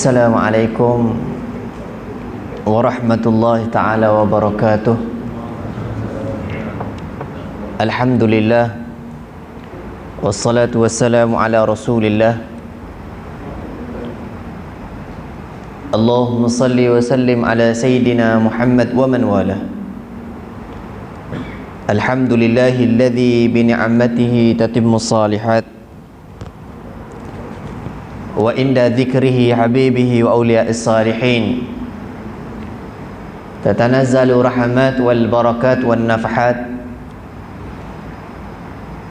Assalamualaikum warahmatullahi ta'ala wabarakatuh. Alhamdulillah, wassalatu wassalamu ala rasulillah. Allahumma salli wa sallim ala sayyidina Muhammad wa man wala. Alhamdulillahilladzi bi ni'matihi tatimmu salihat wa inda dzikrihi habibihi wa awliya'is salihin tatanazzalu rahmat wal barakat wan nafahat.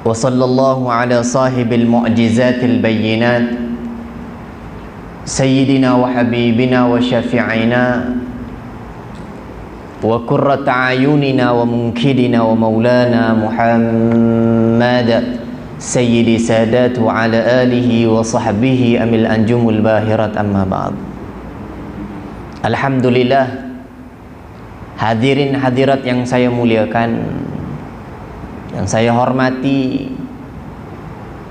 Wa sallallahu ala sahibil mu'jizatil bayyinat sayyidina wa habibina wa syafi'ina wa qurrata ayunina wa munkidina wa maulana Muhammad sayyidi sadat wa ala alihi wa sahbihi amil anjumul bahirat, amma ba'd. Alhamdulillah, hadirin hadirat yang saya muliakan, yang saya hormati,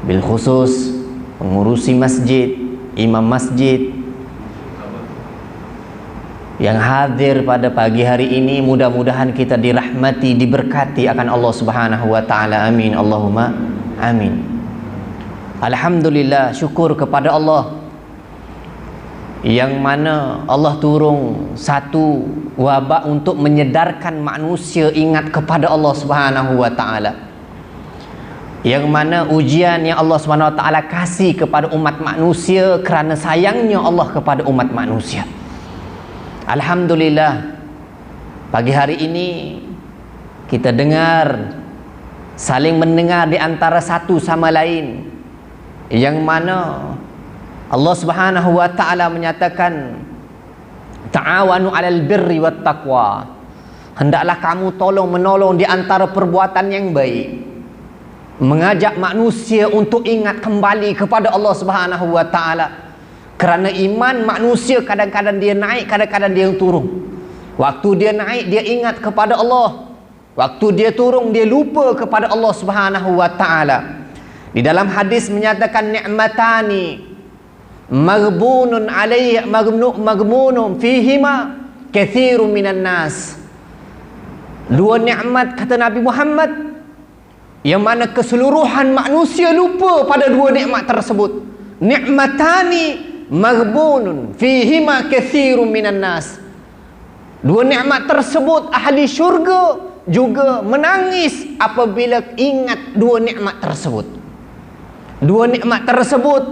bil khusus pengurusi masjid, imam masjid yang hadir pada pagi hari ini, mudah-mudahan kita dirahmati, diberkati akan Allah Subhanahu wa taala. Amin, Allahumma amin. Alhamdulillah, syukur kepada Allah yang mana Allah turun satu wabak untuk menyedarkan manusia ingat kepada Allah Subhanahu wa taala. Yang mana ujian yang Allah Subhanahu wa taala kasih kepada umat manusia kerana sayangnya Allah kepada umat manusia. Alhamdulillah, pagi hari ini kita dengar, saling mendengar di antara satu sama lain, yang mana Allah Subhanahu wa taala menyatakan ta'awanu 'alal birri wat taqwa. Hendaklah kamu tolong menolong di antara perbuatan yang baik, mengajak manusia untuk ingat kembali kepada Allah Subhanahu wa taala. Kerana iman manusia kadang-kadang dia naik, kadang-kadang dia turun. Waktu dia naik dia ingat kepada Allah, waktu dia turun dia lupa kepada Allah Subhanahu wa taala. Di dalam hadis menyatakan ni'matani maghbunun alayhi maghmunun fihima katsirun minan nas. Dua nikmat, kata Nabi Muhammad, yang mana keseluruhan manusia lupa pada dua nikmat tersebut. Ni'matani maghbunun fihima katsirun minan nas. Dua nikmat tersebut ahli syurga juga menangis apabila ingat dua nikmat tersebut. Dua nikmat tersebut,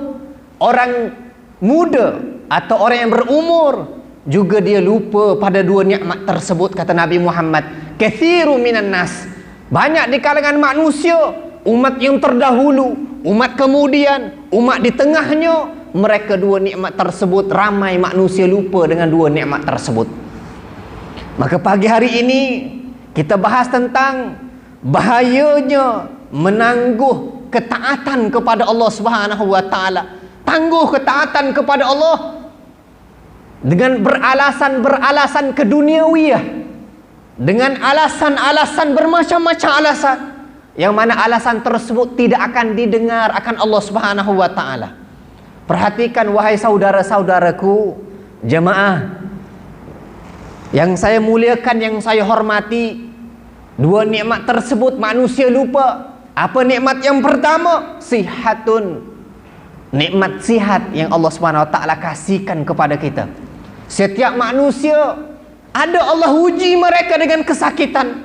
orang muda atau orang yang berumur juga dia lupa pada dua nikmat tersebut, kata Nabi Muhammad. Katsirun minan nas, banyak di kalangan manusia, umat yang terdahulu, umat kemudian, umat di tengahnya, mereka dua nikmat tersebut ramai manusia lupa dengan dua nikmat tersebut. Maka pagi hari ini kita bahas tentang bahayanya menangguh ketaatan kepada Allah Subhanahu wa taala. Tangguh ketaatan kepada Allah dengan beralasan keduniawiyah, dengan alasan-alasan bermacam-macam alasan, yang mana alasan tersebut tidak akan didengar akan Allah Subhanahu wa taala. Perhatikan wahai saudara-saudaraku, jemaah yang saya muliakan, yang saya hormati, dua nikmat tersebut manusia lupa. Apa nikmat yang pertama? Sihatun. Nikmat sihat yang Allah Subhanahu wa taala kasihkan kepada kita. Setiap manusia ada Allah uji mereka dengan kesakitan,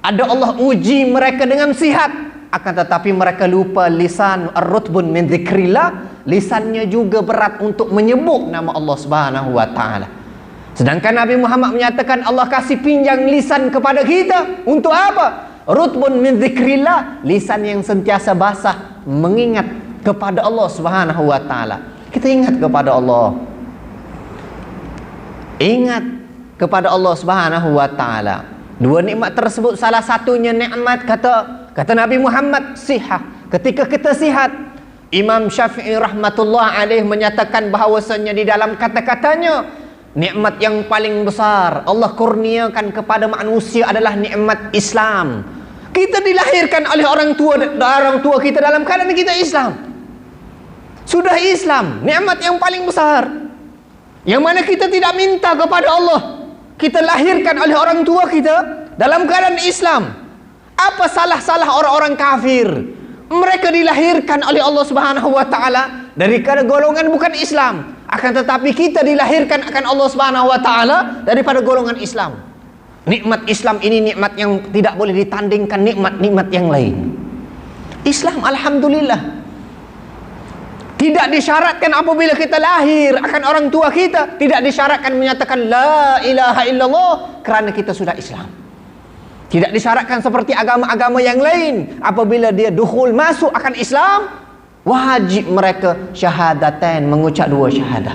ada Allah uji mereka dengan sihat, akan tetapi mereka lupa lisan ar-rutbun min dzikrillah. Lisannya juga berat untuk menyebut nama Allah Subhanahu wa taala. Sedangkan Nabi Muhammad menyatakan Allah kasih pinjang lisan kepada kita untuk apa? Rutbun min dzikrillah, lisan yang sentiasa basah mengingat kepada Allah Subhanahu wa taala. Kita ingat kepada Allah, ingat kepada Allah Subhanahu wa taala. Dua nikmat tersebut, salah satunya nikmat kata Nabi Muhammad sihat. Ketika kita sihat, Imam Syafi'i rahmatullah alaih menyatakan bahawasanya di dalam kata-katanya, nikmat yang paling besar Allah kurniakan kepada manusia adalah nikmat Islam. Kita dilahirkan oleh orang tua kita dalam keadaan kita Islam. Sudah Islam, nikmat yang paling besar. yang mana kita tidak minta kepada Allah. Kita lahirkan oleh orang tua kita dalam keadaan Islam. Apa salah-salah orang-orang kafir? Mereka dilahirkan oleh Allah Subhanahu wa taala dari golongan bukan Islam, akan tetapi kita dilahirkan akan Allah Subhanahu wa taala daripada golongan Islam. Nikmat Islam ini nikmat yang tidak boleh ditandingkan nikmat-nikmat yang lain. Islam, alhamdulillah, tidak disyaratkan apabila kita lahir akan orang tua kita, tidak disyaratkan menyatakan la ilaha illallah kerana kita sudah Islam. Tidak disyaratkan seperti agama-agama yang lain, apabila dia dukhul masuk akan Islam, wajib mereka syahadatain, mengucap dua syahadah.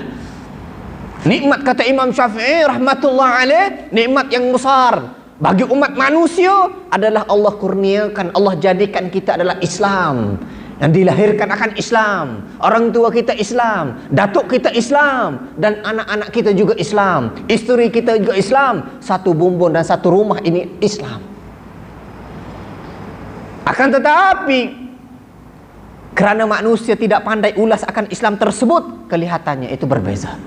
Nikmat, kata Imam Syafi'i rahmatullah alaih, nikmat yang besar bagi umat manusia adalah Allah kurniakan, Allah jadikan kita adalah Islam, yang dilahirkan akan Islam, orang tua kita Islam, datuk kita Islam, dan anak-anak kita juga Islam, isteri kita juga Islam. Satu bumbun dan satu rumah ini Islam. Akan tetapi kerana manusia tidak pandai ulas akan Islam tersebut, kelihatannya itu berbeza.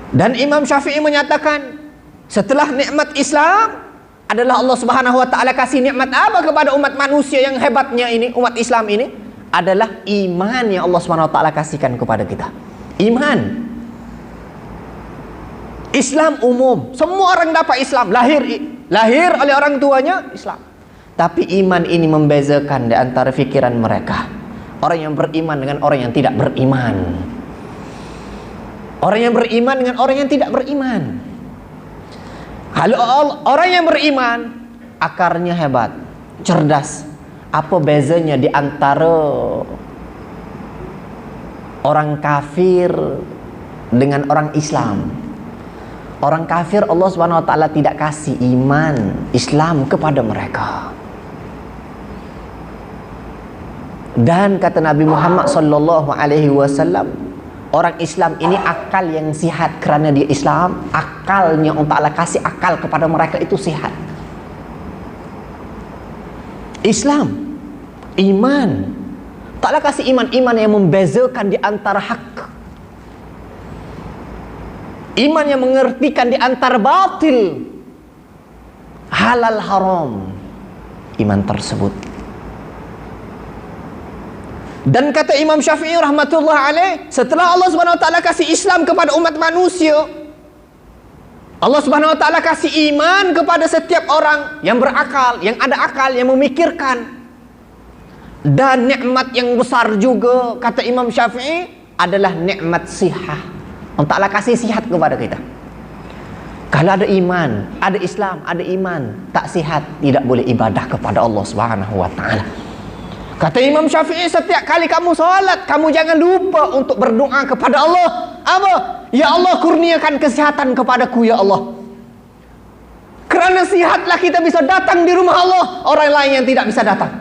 Dan Imam Syafi'i menyatakan, setelah nikmat Islam adalah Allah Subhanahu wa taala kasih nikmat apa kepada umat manusia yang hebatnya ini, umat Islam ini adalah iman yang Allah Subhanahu wa taala kasihkan kepada kita. Iman. Islam umum, semua orang dapat Islam, lahir oleh orang tuanya Islam. Tapi iman ini membezakan di antara fikiran mereka. Orang yang beriman dengan orang yang tidak beriman. Orang yang beriman dengan orang yang tidak beriman. Kalau orang yang beriman, akarnya hebat, cerdas. Apa bezanya di antara orang kafir dengan orang Islam? Orang kafir Allah Subhanahu wa taala tidak kasih iman Islam kepada mereka. Dan kata Nabi Muhammad sallallahu alaihi wasallam, orang Islam ini akal yang sihat kerana dia Islam, akalnya Allah Ta'ala kasih akal kepada mereka itu sihat. Islam, iman, Ta'ala kasih iman yang membezakan di antara hak, iman yang mengertikan di antara batil, halal haram, iman tersebut. Dan kata Imam Syafi'i rahmatullah alaih, setelah Allah Subhanahu wa taala kasih Islam kepada umat manusia, Allah Subhanahu wa taala kasih iman kepada setiap orang yang berakal, yang ada akal, yang memikirkan. Dan nikmat yang besar juga kata Imam Syafi'i adalah nikmat sihah. Allah Taala kasih sihat kepada kita. Kalau ada iman, ada Islam, ada iman, tak sihat tidak boleh ibadah kepada Allah Subhanahu wa taala. Kata Imam Syafi'i, setiap kali kamu salat, kamu jangan lupa untuk berdoa kepada Allah. Apa? Ya Allah, kurniakan kesihatan kepadaku ya Allah. Kerana sihatlah kita bisa datang di rumah Allah, orang lain yang tidak bisa datang.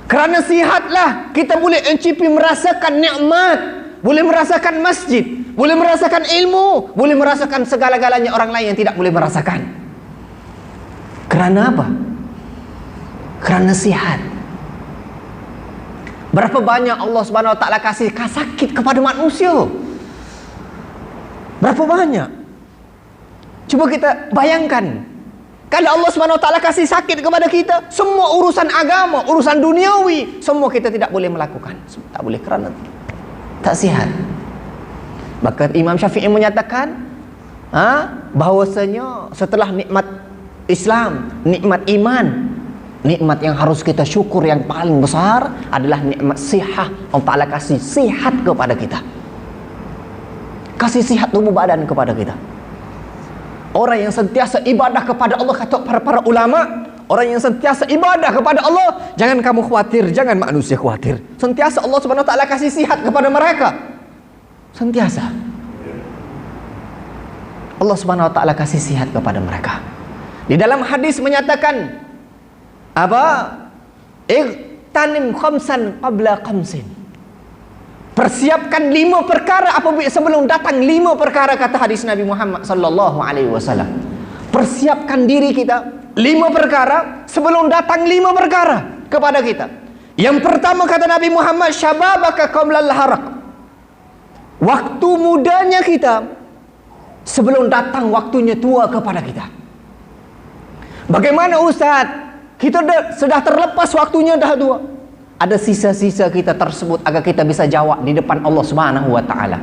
Kerana sihatlah kita boleh encipi merasakan nikmat, boleh merasakan masjid, boleh merasakan ilmu, boleh merasakan segala-galanya orang lain yang tidak boleh merasakan. Kerana apa? Kerana sihat. Berapa banyak Allah Subhanahu wa taala kasih sakit kepada manusia? Berapa banyak? Coba kita bayangkan. Kalau Allah Subhanahu wa taala kasih sakit kepada kita, semua urusan agama, urusan duniawi, semua kita tidak boleh melakukan. Tak boleh kerana tak sihat. Maka Imam Syafi'i menyatakan, bahwasanya setelah nikmat Islam, nikmat iman, nikmat yang harus kita syukur yang paling besar adalah nikmat sihat. Allah Ta'ala kasih sihat kepada kita, kasih sihat tubuh badan kepada kita. Orang yang sentiasa ibadah kepada Allah, kata para ulama, orang yang sentiasa ibadah kepada Allah, jangan kamu khawatir, jangan manusia khawatir. Sentiasa Allah Subhanahu wa taala kasih sihat kepada mereka. Sentiasa Allah Subhanahu wa taala kasih sihat kepada mereka. Di dalam hadis menyatakan apa? Ightanim khamsan qabla khamsin. Persiapkan 5 perkara apabila sebelum datang 5 perkara, kata hadis Nabi Muhammad sallallahu alaihi wasallam. Persiapkan diri kita 5 perkara sebelum datang 5 perkara kepada kita. Yang pertama kata Nabi Muhammad, syababaka qabla al-haraq. waktu mudanya kita sebelum datang waktunya tua kepada kita. Bagaimana Ustaz? Kita sudah terlepas waktunya dah tua. Ada sisa-sisa kita tersebut agar kita bisa jawab di depan Allah Subhanahu wa taala.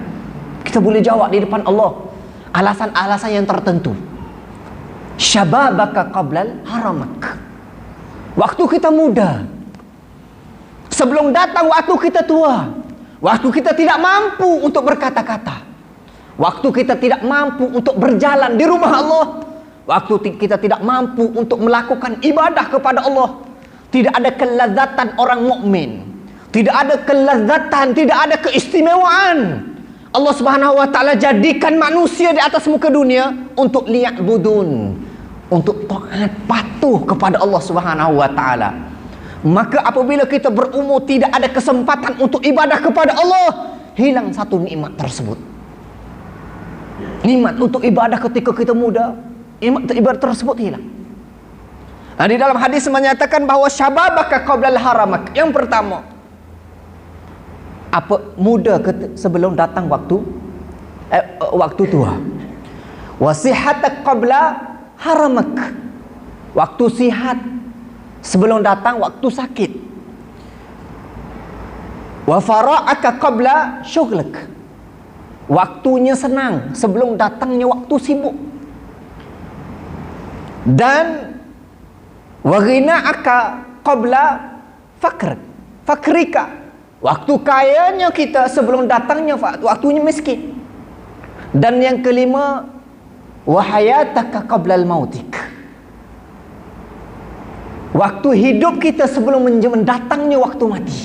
Kita boleh jawab di depan Allah alasan-alasan yang tertentu. Syababaka qablal haramak. Waktu kita muda, sebelum datang waktu kita tua, waktu kita tidak mampu untuk berkata-kata, waktu kita tidak mampu untuk berjalan di rumah Allah, waktu kita tidak mampu untuk melakukan ibadah kepada Allah. Tidak ada kelezatan orang mukmin, tidak ada kelezatan, tidak ada keistimewaan. Allah Subhanahu wa taala jadikan manusia di atas muka dunia untuk liya'budun, untuk taat patuh kepada Allah Subhanahu wa taala. Maka apabila kita berumur tidak ada kesempatan untuk ibadah kepada Allah, hilang satu nikmat tersebut. Nikmat untuk ibadah ketika kita muda, nikmat ibadah tersebut hilang. Nah, di dalam hadis menyatakan bahawa syababaka qablal haramak. Yang pertama, apa muda sebelum datang waktu tua. Wasihatak qabla haramak. Waktu sihat sebelum datang waktu sakit. Wa fara'aka qabla syughlak. Waktunya senang sebelum datangnya waktu sibuk. Dan wa ghina'aka qabla fakrika. Waktu kayanya kita sebelum datangnya waktunya miskin. Dan yang kelima, wa hayataka qabla mautik. Waktu hidup kita sebelum mendatangnya waktu mati.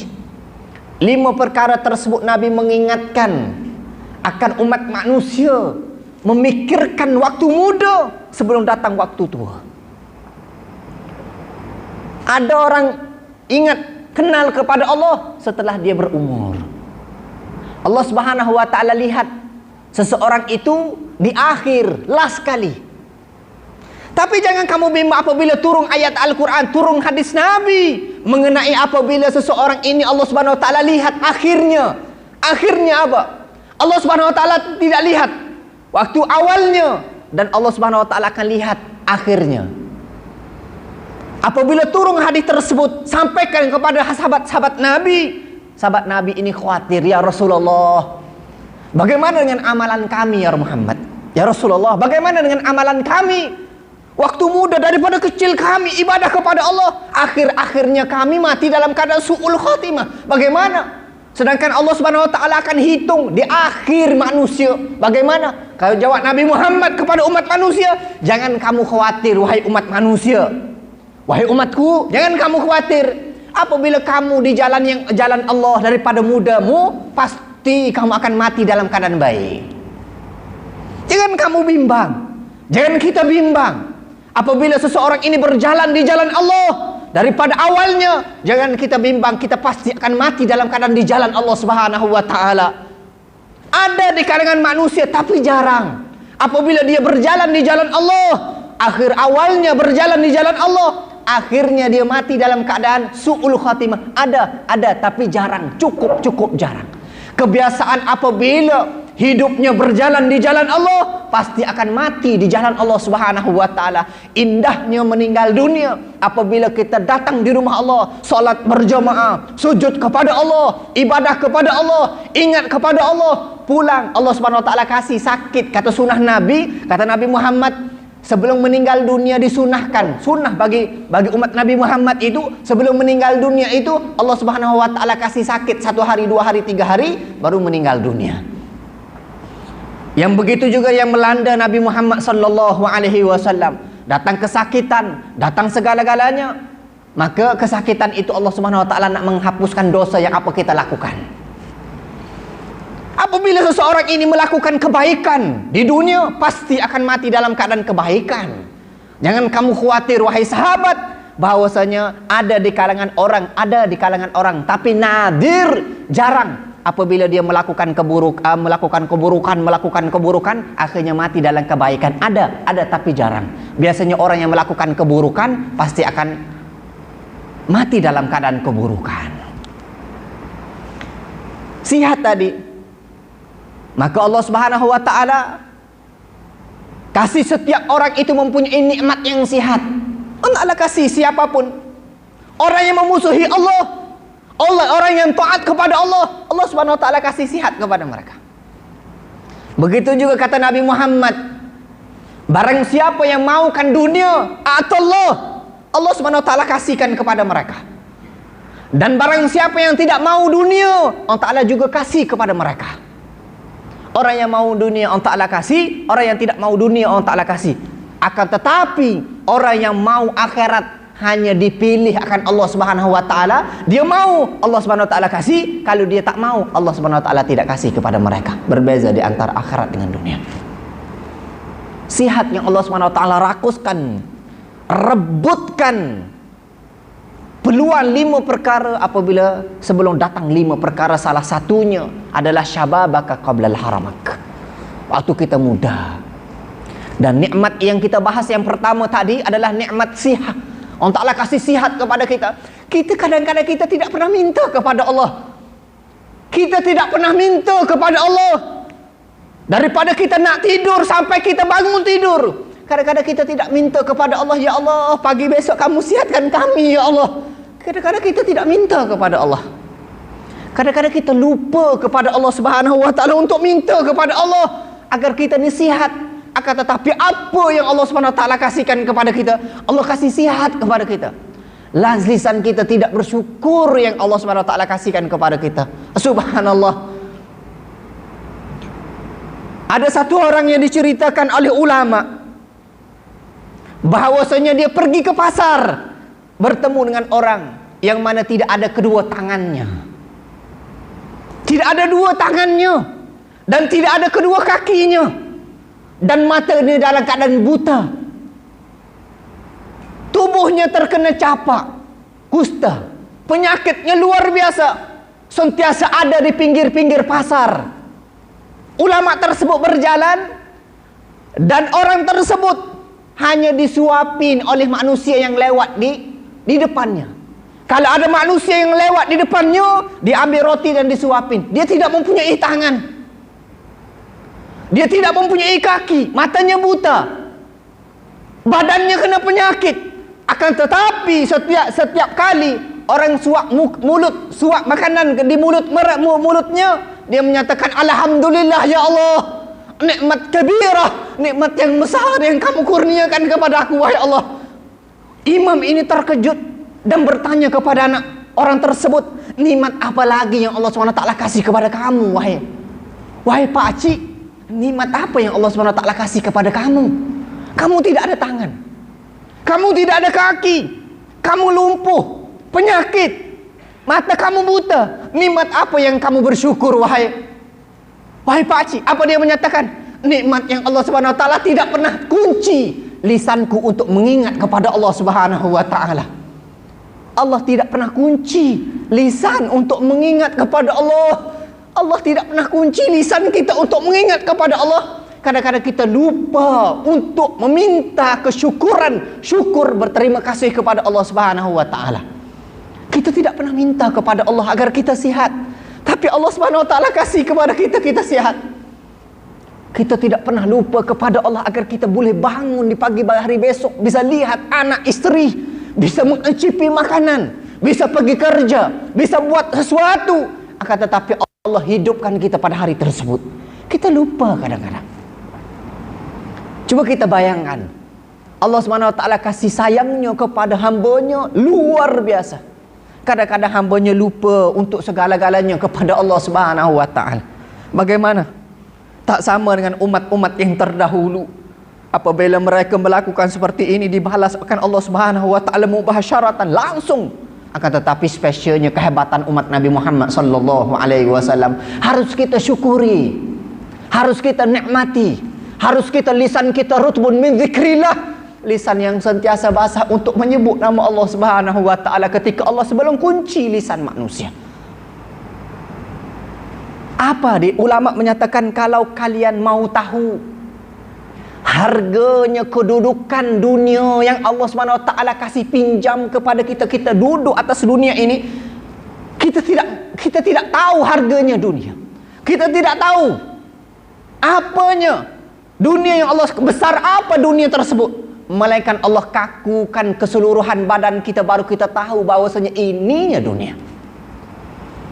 5 perkara tersebut Nabi mengingatkan akan umat manusia memikirkan waktu muda sebelum datang waktu tua. Ada orang ingat kenal kepada Allah setelah dia berumur. Allah Subhanahu wa taala lihat seseorang itu di akhir last kali. Tapi jangan kamu bimbang apabila turun ayat Al-Quran, turun hadis Nabi mengenai apabila seseorang ini Allah Subhanahu wa taala lihat akhirnya. Akhirnya apa? Allah Subhanahu wa taala tidak lihat waktu awalnya, dan Allah Subhanahu wa taala akan lihat akhirnya. Apabila turun hadis tersebut, sampaikan kepada sahabat-sahabat Nabi. Sahabat Nabi ini khawatir, ya Rasulullah, bagaimana dengan amalan kami ya Muhammad? Ya Rasulullah, bagaimana dengan amalan kami? Waktu muda daripada kecil kami ibadah kepada Allah, akhir-akhirnya kami mati dalam keadaan su'ul khatimah. Bagaimana? Sedangkan Allah Subhanahu wa taala akan hitung di akhir manusia. Bagaimana? Kalau jawab Nabi Muhammad kepada umat manusia, jangan kamu khawatir wahai umat manusia. Wahai umatku, jangan kamu khawatir. Apabila kamu di jalan Allah daripada mudamu, pasti kamu akan mati dalam keadaan baik. Jangan kamu bimbang. Jangan kita bimbang. Apabila seseorang ini berjalan di jalan Allah daripada awalnya, jangan kita bimbang, kita pasti akan mati dalam keadaan di jalan Allah Subhanahu wa taala. Ada di kalangan manusia tapi jarang. Apabila dia berjalan di jalan Allah, akhir awalnya berjalan di jalan Allah, akhirnya dia mati dalam keadaan su'ul khatimah. Ada tapi jarang, cukup jarang. Kebiasaan apabila hidupnya berjalan di jalan Allah, pasti akan mati di jalan Allah Subhanahu wa taala. Indahnya meninggal dunia apabila kita datang di rumah Allah, salat berjamaah, sujud kepada Allah, ibadah kepada Allah, ingat kepada Allah, pulang Allah Subhanahu wa taala kasih sakit. Kata sunnah Nabi, kata Nabi Muhammad, sebelum meninggal dunia disunahkan, sunnah bagi umat Nabi Muhammad itu, sebelum meninggal dunia itu Allah Subhanahu wa taala kasih sakit 1 hari, 2 hari, 3 hari baru meninggal dunia. Yang begitu juga yang melanda Nabi Muhammad sallallahu alaihi wasallam, datang kesakitan, datang segala-galanya, maka kesakitan itu Allah Subhanahu wa taala nak menghapuskan dosa yang apa kita lakukan. Apabila seseorang ini melakukan kebaikan di dunia, pasti akan mati dalam keadaan kebaikan. Jangan kamu khawatir wahai sahabat, bahwasanya ada di kalangan orang, tapi nadir, jarang. Apabila dia melakukan keburukan, akhirnya mati dalam kebaikan. Ada tapi jarang. Biasanya orang yang melakukan keburukan pasti akan mati dalam keadaan keburukan. Sihat tadi, Maka Allah Subhanahu wa taala kasih setiap orang itu mempunyai nikmat yang sihat. Allah Ta'ala kasih siapapun. Orang yang memusuhi Allah, orang yang taat kepada Allah, Allah Subhanahu wa taala kasih sihat kepada mereka. Begitu juga kata Nabi Muhammad, barang siapa yang maukan dunia, Allah Subhanahu wa taala kasihkan kepada mereka. Dan barang siapa yang tidak mau dunia, Allah Ta'ala juga kasih kepada mereka. Orang yang mau dunia Allah Ta'ala kasih, orang yang tidak mau dunia Allah Ta'ala kasih. Akan tetapi orang yang mau akhirat hanya dipilih akan Allah Subhanahu wa taala. Dia mau, Allah Subhanahu wa taala kasih. Kalau dia tak mau, Allah Subhanahu wa taala tidak kasih kepada mereka. Berbeza di antara akhirat dengan dunia. Sihat yang Allah Subhanahu wa taala rakuskan, rebutkan peluang 5 perkara apabila sebelum datang 5 perkara, salah satunya adalah syababaka qablal haramak. Waktu kita muda. Dan nikmat yang kita bahas yang pertama tadi adalah nikmat sihat. Allah Ta'ala kasih sihat kepada kita. Kita kadang-kadang kita tidak pernah minta kepada Allah. Kita tidak pernah minta kepada Allah. Daripada kita nak tidur sampai kita bangun tidur, kadang-kadang kita tidak minta kepada Allah, ya Allah, pagi besok kamu sihatkan kami, ya Allah. Kadang-kadang kita tidak minta kepada Allah. Kadang-kadang kita lupa kepada Allah Subhanahu wa taala untuk minta kepada Allah agar kita ni sihat. Akan tetapi apa yang Allah Subhanahu wa taala kasihkan kepada kita? Allah kasih sihat kepada kita. Lisan kita tidak bersyukur yang Allah Subhanahu wa taala kasihkan kepada kita. Subhanallah. Ada satu orang yang diceritakan oleh ulama bahwasanya dia pergi ke pasar bertemu dengan orang yang mana tidak ada kedua tangannya. Tidak ada dua tangannya dan tidak ada kedua kakinya. Dan matanya dalam keadaan buta. Tubuhnya terkena capak, kusta. Penyakitnya luar biasa. Sentiasa ada di pinggir-pinggir pasar. Ulama tersebut berjalan dan orang tersebut hanya disuapin oleh manusia yang lewat di depannya. Kalau ada manusia yang lewat di depannya, diambil roti dan disuapin. Dia tidak mempunyai tangan. Dia tidak mempunyai kaki, matanya buta, badannya kena penyakit. Akan tetapi setiap kali orang suap suap makanan di mulutnya, dia menyatakan alhamdulillah ya Allah, nikmat kabirah, nikmat yang besar yang kamu kurniakan kepada aku wahai Allah. Imam ini terkejut dan bertanya kepada anak orang tersebut, nikmat apa lagi yang Allah SWT kasih kepada kamu wahai Pak Cik? Nikmat apa yang Allah SWT kasih kepada kamu? Kamu tidak ada tangan, kamu tidak ada kaki, kamu lumpuh, penyakit, mata kamu buta. Nikmat apa yang kamu bersyukur wahai pakcik? Apa dia menyatakan? Nikmat yang Allah SWT tidak pernah kunci lisanku untuk mengingat kepada Allah Subhanahu wa taala. Allah tidak pernah kunci lisan untuk mengingat kepada Allah. Allah tidak pernah kunci lisan kita untuk mengingat kepada Allah. Kadang-kadang kita lupa untuk meminta kesyukuran, syukur berterima kasih kepada Allah Subhanahu wa taala. Kita tidak pernah minta kepada Allah agar kita sihat, tapi Allah Subhanahu wa taala kasih kepada kita, kita sihat. Kita tidak pernah lupa kepada Allah agar kita boleh bangun di pagi hari besok, bisa lihat anak isteri, bisa mencicipi makanan, bisa pergi kerja, bisa buat sesuatu. Akan tetapi Allah hidupkan kita pada hari tersebut. Kita lupa kadang-kadang. Coba kita bayangkan, Allah SWT kasih sayangnya kepada hambanya luar biasa. Kadang-kadang hambanya lupa untuk segala-galanya kepada Allah SWT. Bagaimana? Tak sama dengan umat-umat yang terdahulu. Apabila mereka melakukan seperti ini, dibalas akan Allah SWT mubasyaratan, langsung. Akan tetapi spesialnya kehebatan umat Nabi Muhammad sallallahu alaihi wasallam harus kita syukuri, harus kita nikmati, harus kita lisan kita rutbun min zikrillah, lisan yang sentiasa basah untuk menyebut nama Allah Subhanahu wa taala ketika Allah sebelum kunci lisan manusia. Apa ulama menyatakan, kalau kalian mau tahu harganya kedudukan dunia yang Allah SWT kasih pinjam kepada kita, kita duduk atas dunia ini, kita tidak tahu harganya dunia. Kita tidak tahu Apanya? Dunia yang Allah, besar apa dunia tersebut? Melainkan Allah kakukan keseluruhan badan kita, baru kita tahu bahwasanya ininya dunia.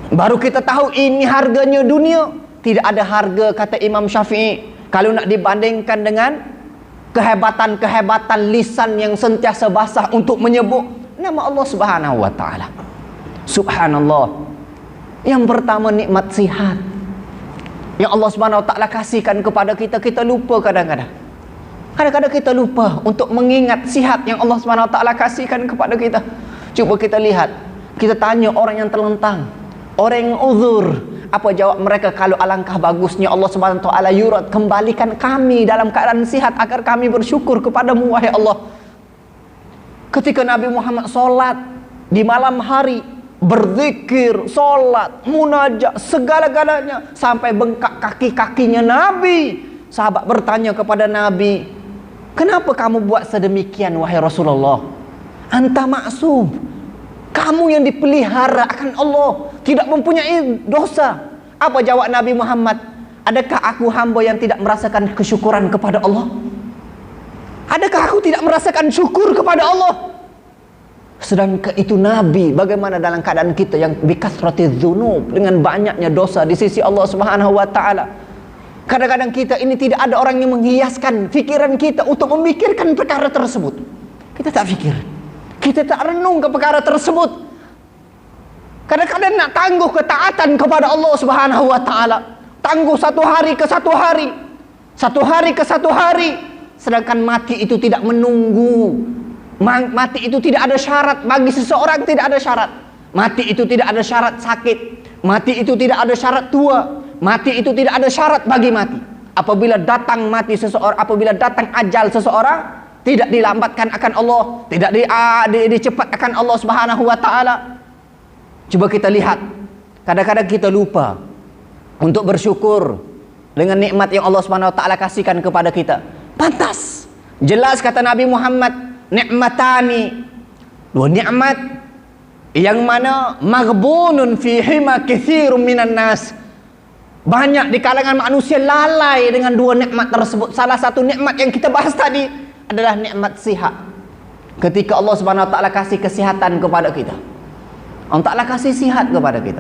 Baru kita tahu ini harganya dunia. Tidak ada harga, kata Imam Syafi'i, kalau nak dibandingkan dengan kehebatan-kehebatan lisan yang sentiasa basah untuk menyebut nama Allah Subhanahu wa taala. Subhanallah. Yang pertama, nikmat sihat yang Allah Subhanahu wa taala kasihkan kepada kita. Kita lupa kadang-kadang. Kadang-kadang kita lupa untuk mengingat sihat yang Allah Subhanahu wa taala kasihkan kepada kita. Cuba kita lihat, kita tanya orang yang terlentang, orang yang uzur, apa jawab mereka? Kalau alangkah bagusnya Allah Subhanahu wa taala yurat, kembalikan kami dalam keadaan sihat agar kami bersyukur kepadamu wahai Allah. Ketika Nabi Muhammad solat di malam hari, berzikir, solat, munajat, segala-galanya, sampai bengkak kaki-kakinya Nabi. Sahabat bertanya kepada Nabi, kenapa kamu buat sedemikian wahai Rasulullah? Anta maksum, kamu yang dipelihara akan Allah, tidak mempunyai dosa. Apa jawab Nabi Muhammad? Adakah aku hamba yang tidak merasakan kesyukuran kepada Allah? Adakah aku tidak merasakan syukur kepada Allah? Sedangkan itu Nabi. Bagaimana dalam keadaan kita yang bikasratiz dzunub, dengan banyaknya dosa di sisi Allah Subhanahu wa taala? Kadang-kadang kita ini tidak ada orang yang menghiaskan fikiran kita untuk memikirkan perkara tersebut. Kita tak fikir, kita tak renung ke perkara tersebut. Kadang-kadang nak tangguh ketaatan kepada Allah Subhanahu wa taala, tangguh satu hari ke satu hari, satu hari ke satu hari. Sedangkan mati itu tidak menunggu. Mati itu tidak ada syarat bagi seseorang, tidak ada syarat. Mati itu tidak ada syarat sakit. Mati itu tidak ada syarat tua. Mati itu tidak ada syarat bagi mati. Apabila datang mati seseorang, apabila datang ajal seseorang, tidak dilambatkan akan Allah, tidak dicepat akan Allah Subhanahu wa taala. Coba kita lihat, kadang-kadang kita lupa untuk bersyukur dengan nikmat yang Allah Subhanahu wa taala kasihkan kepada kita. Pantas, jelas kata Nabi Muhammad, nikmatani, dua nikmat yang mana maghbunun fihima katsirun minan nas. Banyak di kalangan manusia lalai dengan dua nikmat tersebut. Salah satu nikmat yang kita bahas tadi adalah nikmat sihat. Ketika Allah Subhanahu wa taala kasih kesihatan kepada kita, Allah Taala kasih sihat kepada kita,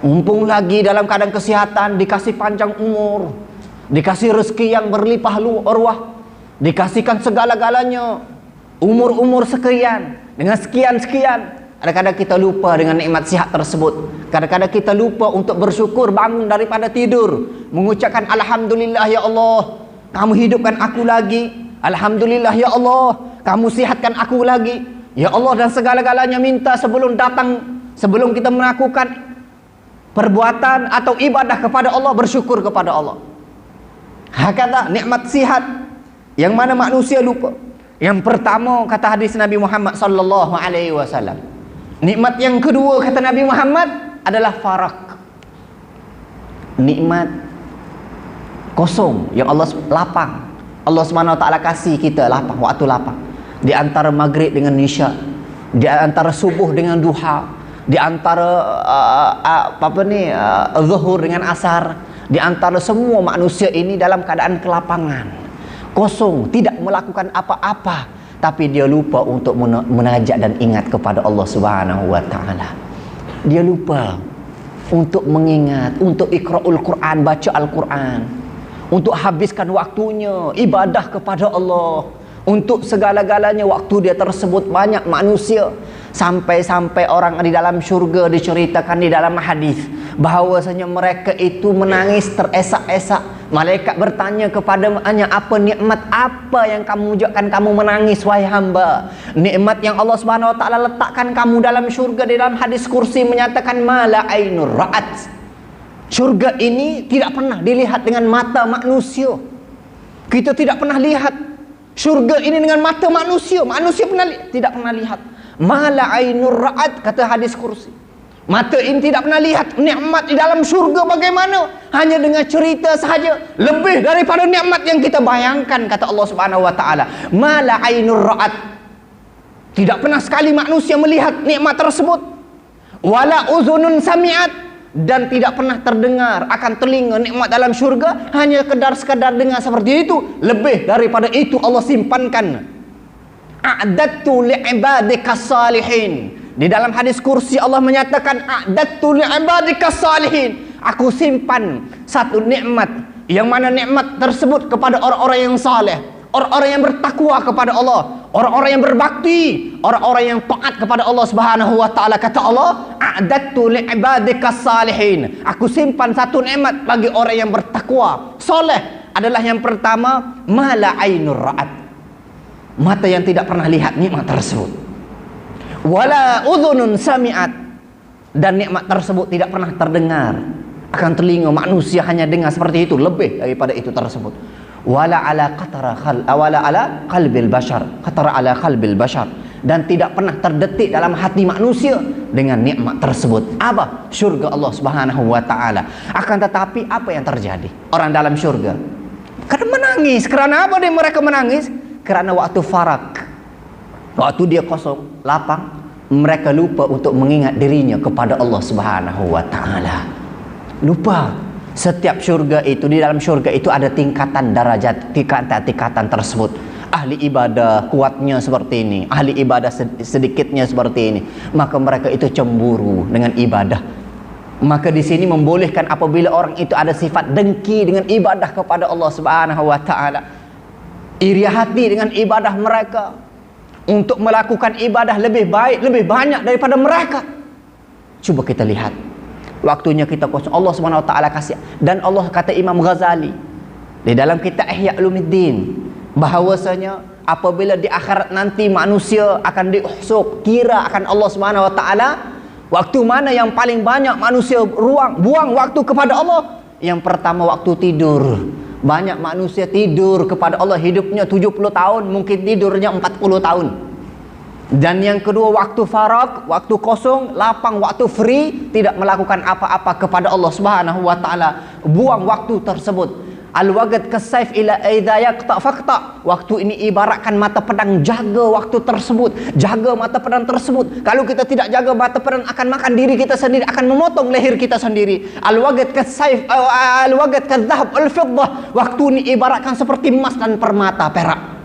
mumpung lagi dalam keadaan kesihatan, dikasih panjang umur, dikasih rezeki yang berlimpah ruah, dikasihkan segala-galanya, umur-umur sekian, dengan sekian-sekian. Kadang-kadang kita lupa dengan nikmat sihat tersebut. Kadang-kadang kita lupa untuk bersyukur, bangun daripada tidur, mengucapkan alhamdulillah ya Allah, kamu hidupkan aku lagi. Alhamdulillah ya Allah, kamu sihatkan aku lagi. Ya Allah, dan segala-galanya minta sebelum kita melakukan perbuatan atau ibadah kepada Allah, bersyukur kepada Allah. Hakata nikmat sihat yang mana manusia lupa. Yang pertama, kata hadis Nabi Muhammad sallallahu alaihi wasallam, nikmat yang kedua kata Nabi Muhammad adalah farak. Nikmat kosong yang Allah lapang. Allah Subhanahu wa taala kasih kita lapang, waktu lapang. Di antara maghrib dengan isya, di antara subuh dengan duha, di antara zuhur dengan asar, di antara semua manusia ini dalam keadaan kelapangan, kosong, tidak melakukan apa-apa, tapi dia lupa untuk munajat dan ingat kepada Allah Subhanahu wa taala. Dia lupa untuk mengingat, untuk iqra'ul Quran, baca Al-Quran, untuk habiskan waktunya ibadah kepada Allah, untuk segala-galanya waktu dia tersebut. Banyak manusia, sampai-sampai orang di dalam syurga diceritakan di dalam hadis bahawasanya mereka itu menangis teresak-esak. Malaikat bertanya kepadanya, apa nikmat apa yang kamu wujudkan kamu menangis wahai hamba? Nikmat yang Allah Subhanahu wa taala letakkan kamu dalam syurga. Di dalam hadis kursi menyatakan mala ainur ra'at. Syurga ini tidak pernah dilihat dengan mata manusia. Kita tidak pernah lihat syurga ini dengan mata manusia. Manusia tidak pernah lihat. Mala ainur ra'at, kata hadis kursi. Mata ini tidak pernah lihat nikmat di dalam syurga bagaimana. Hanya dengan cerita sahaja, lebih daripada nikmat yang kita bayangkan, kata Allah Subhanahu wa taala. Mala ainur ra'at. Tidak pernah sekali manusia melihat nikmat tersebut. Wala uzunun sami'at, dan tidak pernah terdengar akan telinga nikmat dalam syurga, hanya sekadar dengar seperti itu. Lebih daripada itu Allah simpankan. A'dadtu li'ibadikas salihin. Di dalam hadis kursi Allah menyatakan a'dadtu li'ibadikas salihin. Aku simpan satu nikmat, yang mana nikmat tersebut kepada orang-orang yang saleh, orang-orang yang bertakwa kepada Allah, orang-orang yang berbakti, orang-orang yang taat kepada Allah Subhanahu wa taala. Kata Allah, a'dadtu li'ibadikas salihin. Aku simpan satu nikmat bagi orang yang bertakwa. Saleh adalah yang pertama, mala ainur ra'at. Mata yang tidak pernah lihat nikmat tersebut. Wala udhunun sami'at. Dan nikmat tersebut tidak pernah terdengar akan telinga manusia, hanya dengar seperti itu. Lebih daripada itu tersebut. Wala ala qalbil bashar, qatara ala qalbil bashar. Dan tidak pernah terdetik dalam hati manusia dengan nikmat tersebut. Apa? Syurga Allah Subhanahu wa taala. Akan tetapi apa yang terjadi? Orang dalam syurga kadang menangis. Kerana apa dia mereka menangis? Kerana waktu farak, waktu dia kosong, lapang, mereka lupa untuk mengingat dirinya kepada Allah Subhanahu wa taala. Lupa. Setiap syurga itu, di dalam syurga itu ada tingkatan darajat, tingkatan tersebut. Ahli ibadah kuatnya seperti ini, ahli ibadah sedikitnya seperti ini, maka mereka itu cemburu dengan ibadah. Maka di sini membolehkan apabila orang itu ada sifat dengki dengan ibadah kepada Allah Subhanahu wa taala, iri hati dengan ibadah mereka, untuk melakukan ibadah lebih baik, lebih banyak daripada mereka. Coba kita lihat, waktunya kita kosong, Allah Subhanahu wa taala kasih. Dan Allah, kata Imam Ghazali di dalam kitab Ihya Ulumuddin, bahwasanya apabila di akhirat nanti manusia akan diuhsub, kira akan Allah Subhanahu wa taala, waktu mana yang paling banyak manusia buang waktu kepada Allah? Yang pertama waktu tidur. Banyak manusia tidur kepada Allah, hidupnya 70 tahun, mungkin tidurnya 40 tahun. Dan yang kedua waktu farag, waktu kosong, lapang, waktu free, tidak melakukan apa-apa kepada Allah Subhanahu wa taala. Buang waktu tersebut. Al-waqt kasayf ila idza yaqta faqta. Waktu ini ibaratkan mata pedang, jaga waktu tersebut, jaga mata pedang tersebut. Kalau kita tidak jaga mata pedang, akan makan diri kita sendiri, akan memotong leher kita sendiri. Al-waqt kasayf, al-waqt kadzahab al-fiddah. Waktu ini ibaratkan seperti emas dan permata, perak.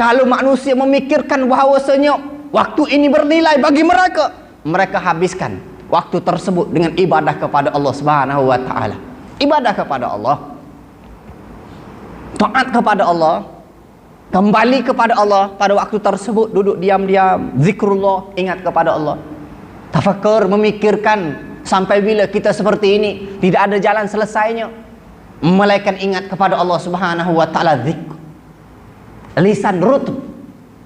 Kalau manusia memikirkan bahwasanya waktu ini bernilai bagi mereka, mereka habiskan waktu tersebut dengan ibadah kepada Allah Subhanahu wa taala. Ibadah kepada Allah, taat kepada Allah, kembali kepada Allah pada waktu tersebut, duduk diam-diam, zikrullah, ingat kepada Allah, tafakkur, memikirkan. Sampai bila kita seperti ini, tidak ada jalan selesainya melainkan ingat kepada Allah Subhanahu wa taala. Zikr, lisan rutub,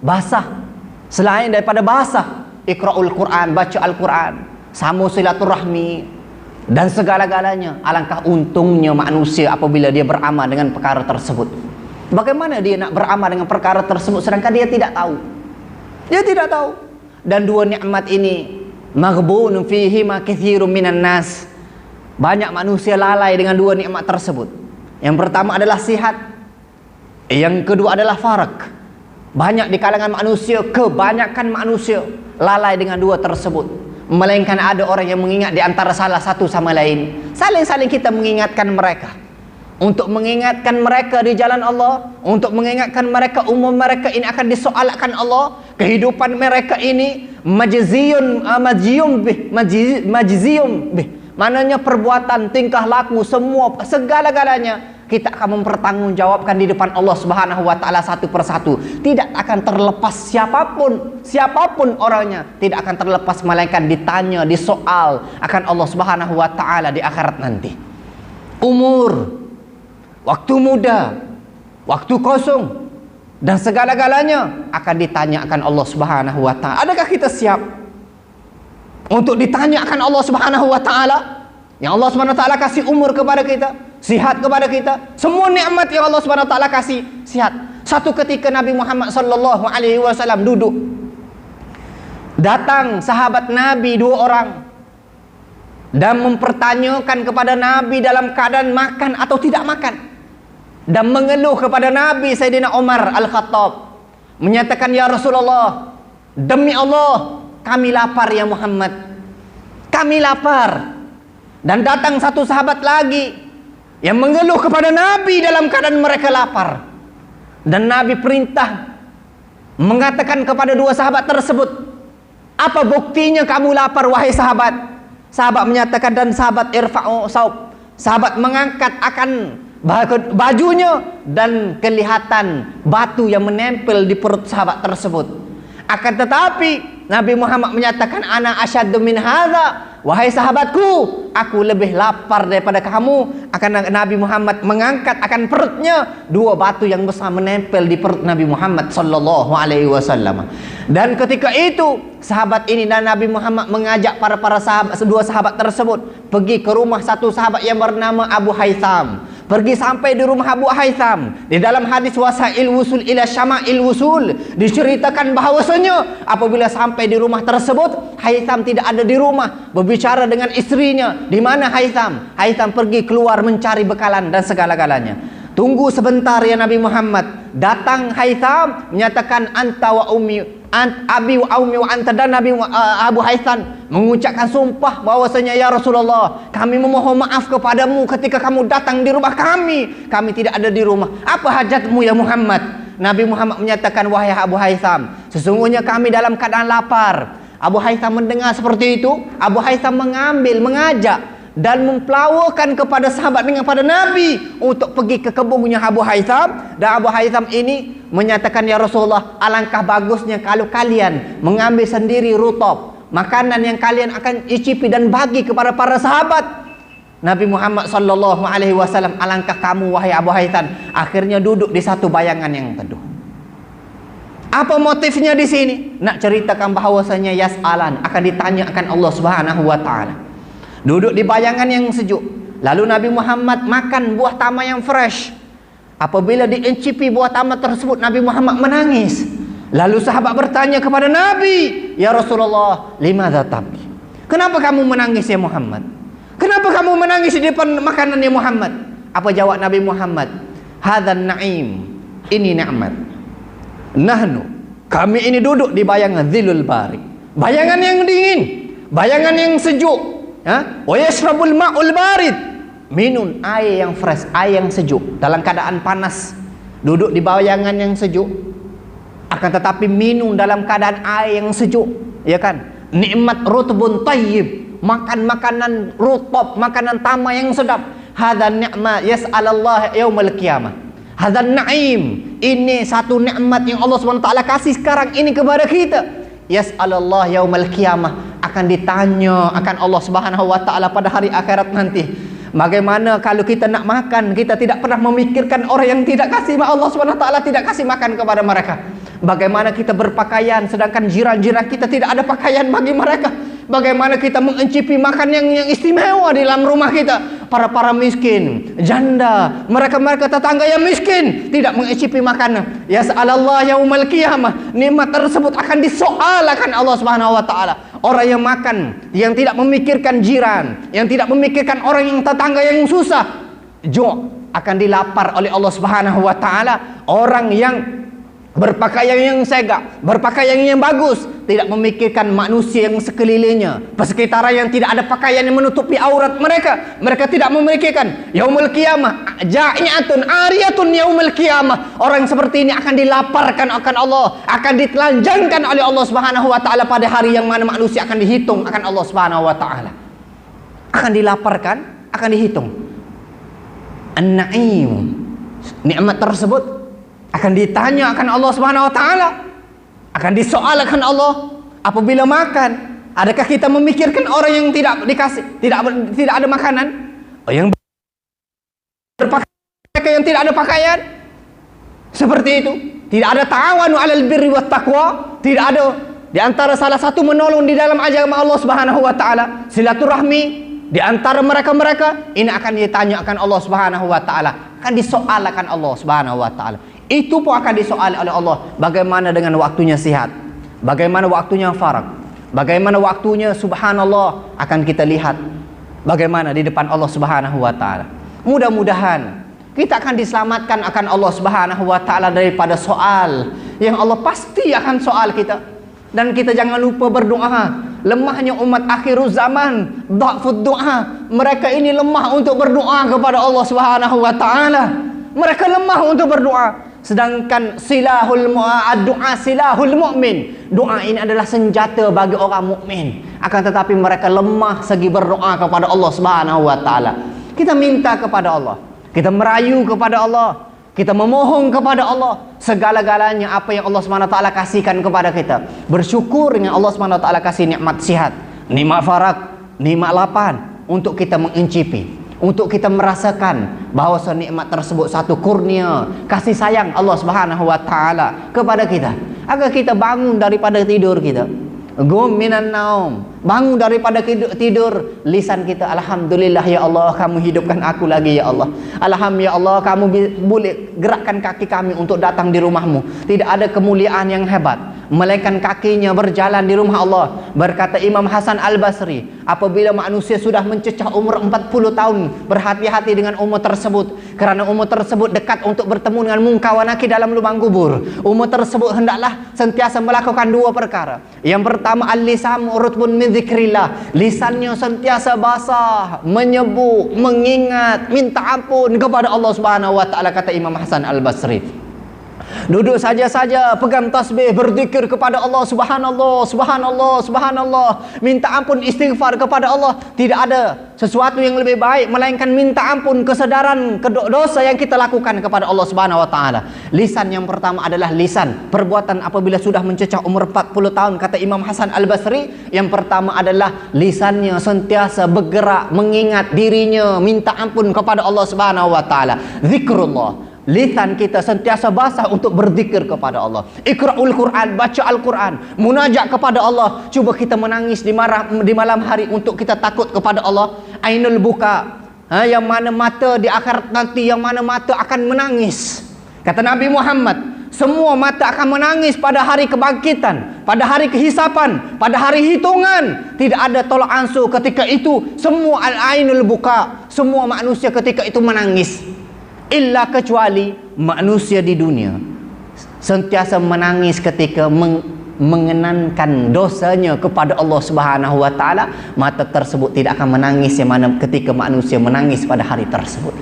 basah, selain daripada basah, iqra'ul Quran, baca Al-Quran, sambung silaturahmi, dan segala-galanya. Alangkah untungnya manusia apabila dia beramal dengan perkara tersebut. Bagaimana dia nak beramal dengan perkara tersebut sedangkan dia tidak tahu? Dia tidak tahu. Dan dua nikmat ini, maghbunun fihi ma katsirun minan nas. Banyak manusia lalai dengan dua nikmat tersebut. Yang pertama adalah sihat, yang kedua adalah farak. Banyak di kalangan manusia, kebanyakan manusia lalai dengan dua tersebut. Melainkan ada orang yang mengingat di antara salah satu sama lain. Saling-saling kita mengingatkan mereka, untuk mengingatkan mereka di jalan Allah, untuk mengingatkan mereka umur mereka ini akan disoalkan Allah. Kehidupan mereka ini majziyun bih. Mananya perbuatan, tingkah laku, semua, segala-galanya kita akan mempertanggungjawabkan di depan Allah Subhanahu wa taala satu persatu. Tidak akan terlepas siapapun orangnya, tidak akan terlepas melainkan ditanya, disoal akan Allah Subhanahu wa taala di akhirat nanti. Umur, waktu muda, waktu kosong, dan segala-galanya akan ditanya akan Allah Subhanahu wa taala. Adakah kita siap untuk ditanya akan Allah Subhanahu wa taala? Yang Allah Subhanahu wa taala kasih umur kepada kita, sihat kepada kita, semua nikmat yang Allah Subhanahu wa taala kasih, sihat. Satu ketika Nabi Muhammad sallallahu alaihi wasallam duduk, datang sahabat Nabi dua orang dan mempertanyakan kepada Nabi dalam keadaan makan atau tidak makan, dan mengeluh kepada Nabi. Sayyidina Umar Al-Khattab menyatakan, ya Rasulullah, demi Allah kami lapar ya Muhammad, kami lapar. Dan datang satu sahabat lagi yang mengeluh kepada Nabi dalam keadaan mereka lapar. Dan Nabi perintah mengatakan kepada dua sahabat tersebut, apa buktinya kamu lapar wahai sahabat? Sahabat menyatakan, dan sahabat irfa'u saub, sahabat mengangkat akan bajunya dan kelihatan batu yang menempel di perut sahabat tersebut. Akan tetapi Nabi Muhammad menyatakan, ana asyaddu min hadza, wahai sahabatku, aku lebih lapar daripada kamu. Akan Nabi Muhammad mengangkat akan perutnya dua batu yang besar menempel di perut Nabi Muhammad sallallahu alaihi wasallam. Dan ketika itu sahabat ini dan Nabi Muhammad mengajak para sahabat, dua sahabat tersebut pergi ke rumah satu sahabat yang bernama Abu Haytham. Pergi sampai di rumah Abu Haytham. Di dalam hadis Wasail Wusul ila Syama'il Wusul diceritakan bahawasanya apabila sampai di rumah tersebut, Haytham tidak ada di rumah, berbicara dengan istrinya. Di mana Haytham? Haytham pergi keluar mencari bekalan dan segala-galanya. Tunggu sebentar ya Nabi Muhammad. Datang Haytham menyatakan, anta wa ummi, abi wa ummi wa anta, dan Nabi Abu Haytham mengucapkan sumpah bahwasanya, ya Rasulullah, kami memohon maaf kepadamu ketika kamu datang di rumah kami tidak ada di rumah. Apa hajatmu ya Muhammad? Nabi Muhammad menyatakan, wahai Abu Haytham, sesungguhnya kami dalam keadaan lapar. Abu Haytham mendengar seperti itu. Abu Haytham mengajak dan mempelawakan kepada sahabat dengan pada Nabi untuk pergi ke kebunnya Abu Haytham. Dan Abu Haytham ini menyatakan, ya Rasulullah, alangkah bagusnya kalau kalian mengambil sendiri rutab, makanan yang kalian akan icipi dan bagi kepada para sahabat. Nabi Muhammad sallallahu alaihi wasallam, alangkah kamu wahai Abu Haytham, akhirnya duduk di satu bayangan yang teduh. Apa motifnya di sini? Nak ceritakan bahawasanya yas'alan, akan ditanya akan Allah Subhanahu wa taala. Duduk di bayangan yang sejuk. Lalu Nabi Muhammad makan buah tama yang fresh. Apabila diencipi buah tama tersebut, Nabi Muhammad menangis. Lalu sahabat bertanya kepada Nabi, ya Rasulullah, limadza tabki? Kenapa kamu menangis ya Muhammad? Kenapa kamu menangis di depan makanan ya Muhammad? Apa jawab Nabi Muhammad? Hadzal na'im, ini nikmat. Nahnu, kami ini duduk di bayangan zilul barik, bayangan yang dingin, bayangan yang sejuk. Wa yashrabul ma'ul barid, minum air yang fresh, air yang sejuk dalam keadaan panas. Duduk di bayangan yang sejuk, akan tetapi minum dalam keadaan air yang sejuk, ya kan? Nikmat rutbun tayyib, makan makanan rutab, makanan tama yang sedap. Hadza ni'ma yas'alallah yaumil qiyamah. Hadza na'im, ini satu nikmat yang Allah Subhanahu wa taala kasih sekarang ini kepada kita. Yas'alallah yaumil qiyamah, akan ditanya akan Allah Subhanahu wa taala pada hari akhirat nanti. Bagaimana kalau kita nak makan, kita tidak pernah memikirkan orang yang tidak kasih, Allah Subhanahu wa taala tidak kasih makan kepada mereka. Bagaimana kita berpakaian sedangkan jiran-jiran kita tidak ada pakaian bagi mereka. Bagaimana kita mengencipi makan yang istimewa di dalam rumah kita. Para miskin, janda, mereka tetangga yang miskin tidak mengencipi makanan. Yas'alallah yaumal qiyamah, nikmat tersebut akan disoalkan Allah Subhanahu wa taala. Orang yang makan, yang tidak memikirkan jiran, yang tidak memikirkan orang yang tetangga yang susah, akan dilapar oleh Allah Subhanahu wa taala. Orang yang berpakaian yang segak, berpakaian yang bagus, tidak memikirkan manusia yang sekelilingnya, persekitaran yang tidak ada pakaian yang menutupi aurat mereka. Mereka tidak memikirkan yaumul qiyamah, ja'iatun ariyatun yaumul qiyamah. Orang seperti ini akan dilaparkan akan Allah, akan ditelanjangkan oleh Allah Subhanahu wa taala pada hari yang mana manusia akan dihitung akan Allah Subhanahu wa taala. Akan dilaparkan, akan dihitung. An-na'im, nikmat tersebut akan ditanya akan Allah Subhanahu wa taala, akan disoalkan Allah. Apabila makan, adakah kita memikirkan orang yang tidak dikasih, tidak ada makanan, yang berpakaian, yang tidak ada pakaian? Seperti itu. Tidak ada ta'awanu 'alal birri wat taqwa, tidak ada di antara salah satu menolong di dalam agama Allah Subhanahu wa taala, silaturahmi di antara mereka ini akan ditanya akan Allah Subhanahu wa taala, akan disoalkan Allah Subhanahu wa taala. Itu pun akan disoal oleh Allah. Bagaimana dengan waktunya sihat? Bagaimana waktunya farag? Bagaimana waktunya subhanallah? Akan kita lihat bagaimana di depan Allah Subhanahu wa taala. Mudah-mudahan kita akan diselamatkan akan Allah Subhanahu wa taala daripada soal yang Allah pasti akan soal kita. Dan kita jangan lupa berdoa. lemahnya umat akhir zaman, dhafud doa. Mereka ini lemah untuk berdoa kepada Allah Subhanahu wa taala. Mereka lemah untuk berdoa. Sedangkan doa silahul mu'min. Doa ini adalah senjata bagi orang mukmin. Akan tetapi mereka lemah segi berdoa kepada Allah Subhanahu wa taala. Kita minta kepada Allah, kita merayu kepada Allah, kita memohon kepada Allah segala-galanya apa yang Allah SWT kasihkan kepada kita. Bersyukur dengan Allah SWT kasih nikmat sihat, nikmat farak, nikmat lapan untuk kita mengincipi, untuk kita merasakan bahawa nikmat tersebut satu kurnia kasih sayang Allah Subhanahu wa taala kepada kita, agar kita bangun daripada tidur kita. Gum minan naum, bangun daripada tidur, lisan kita, alhamdulillah ya Allah kamu hidupkan aku lagi ya Allah. Alhamdulillah ya Allah kamu boleh gerakkan kaki kami untuk datang di rumahmu. Tidak ada kemuliaan yang hebat melainkan kakinya berjalan di rumah Allah. Berkata Imam Hasan Al-Basri, apabila manusia sudah mencecah umur 40 tahun, berhati-hati dengan umur tersebut, kerana umur tersebut dekat untuk bertemu dengan munkar wa nakir dalam lubang kubur. Umur tersebut hendaklah sentiasa melakukan dua perkara. Yang pertama, al-lisan rutbun min dzikrillah, lisannya sentiasa basah, menyebut, mengingat, minta ampun kepada Allah Subhanahu wa taala, kata Imam Hasan Al-Basri. Duduk saja-saja, pegang tasbih, berzikir kepada Allah, subhanallah, subhanallah, subhanallah, minta ampun, istighfar kepada Allah. Tidak ada sesuatu yang lebih baik melainkan minta ampun, kesedaran dosa yang kita lakukan kepada Allah Subhanahu wa taala. Lisan yang pertama adalah lisan perbuatan apabila sudah mencecah umur 40 tahun, kata Imam Hasan Al-Basri, yang pertama adalah lisannya sentiasa bergerak mengingat dirinya, minta ampun kepada Allah Subhanahu wa taala. Zikrullah, lisan kita sentiasa basah untuk berzikir kepada Allah. Iqra'ul Quran, baca Al-Quran, munajat kepada Allah. Cuba kita menangis di malam hari untuk kita takut kepada Allah. Ainul buka, yang mana mata di akhirat nanti, yang mana mata akan menangis. Kata Nabi Muhammad, semua mata akan menangis pada hari kebangkitan, pada hari kehisapan, pada hari hitungan. Tidak ada tolak ansur ketika itu. Semua al-ainul buka, semua manusia ketika itu menangis. Illa kecuali manusia di dunia sentiasa menangis ketika mengenankan dosanya kepada Allah Subhanahu wa taala. Mata tersebut tidak akan menangis yang mana ketika manusia menangis pada hari tersebut.